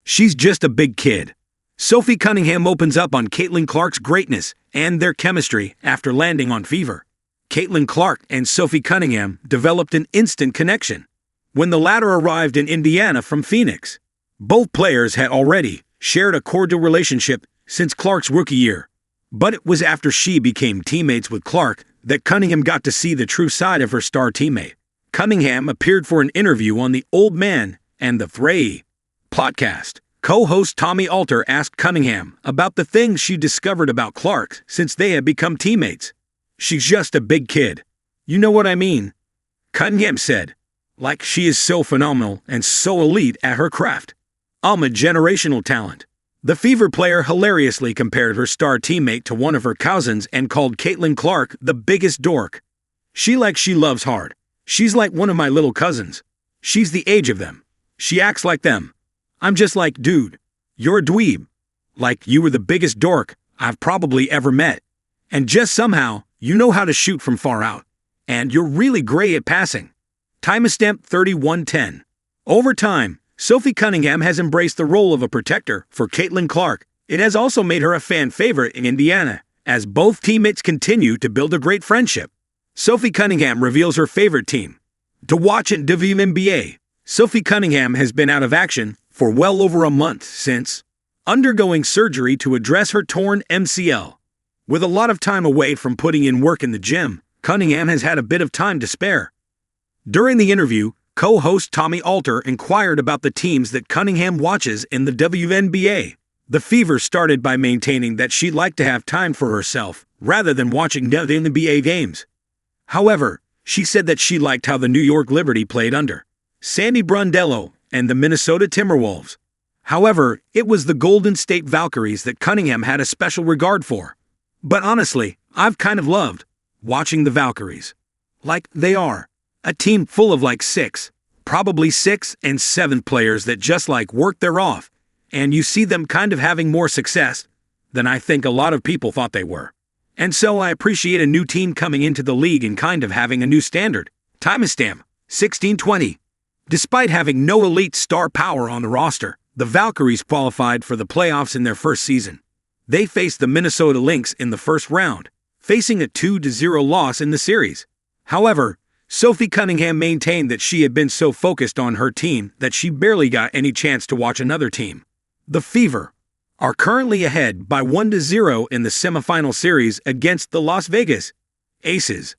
She's just a big kid. Sophie Cunningham opens up on Caitlin Clark's greatness and their chemistry after landing on Fever. Caitlin Clark and Sophie Cunningham developed an instant connection when the latter arrived in Indiana from Phoenix. Both players had already shared a cordial relationship since Clark's rookie year, but it was after she became teammates with Clark that Cunningham got to see the true side of her star teammate. Cunningham appeared for an interview on the Old Man and the Three podcast. Co-host Tommy Alter asked Cunningham about the things she discovered about Clark since they had become teammates. "She's just a big kid. You know what I mean?" Cunningham said, "Like she is so phenomenal and so elite at her craft. I'm a generational talent." The Fever player hilariously compared her star teammate to one of her cousins and called Caitlin Clark the biggest dork. She loves hard. "She's like one of my little cousins. She's the age of them. She acts like them. I'm just like, dude, you're a dweeb. Like, you were the biggest dork I've probably ever met. And just somehow, you know how to shoot from far out. And you're really great at passing." Timestamp 31:10. Over time, Sophie Cunningham has embraced the role of a protector for Caitlin Clark. It has also made her a fan favorite in Indiana, as both teammates continue to build a great friendship. Sophie Cunningham reveals her favorite team to watch in WNBA. Sophie Cunningham has been out of action for well over a month since undergoing surgery to address her torn MCL. With a lot of time away from putting in work in the gym, Cunningham has had a bit of time to spare. During the interview, co-host Tommy Alter inquired about the teams that Cunningham watches in the WNBA. The Fever started by maintaining that she'd like to have time for herself rather than watching WNBA games. However, she said that she liked how the New York Liberty played under Sandy Brundello and the Minnesota Timberwolves. However, it was the Golden State Valkyries that Cunningham had a special regard for. "But honestly, I've kind of loved watching the Valkyries. Like, they are a team full of probably 6 and 7 players that just work their off, and you see them kind of having more success than I think a lot of people thought they were. And so I appreciate a new team coming into the league and kind of having a new standard." Timestamp 16:20. Despite having no elite star power on the roster, the Valkyries qualified for the playoffs in their first season. They faced the Minnesota Lynx in the first round, facing a 2-0 loss in the series. However, Sophie Cunningham maintained that she had been so focused on her team that she barely got any chance to watch another team. The Fever are currently ahead by 1-0 in the semifinal series against the Las Vegas Aces.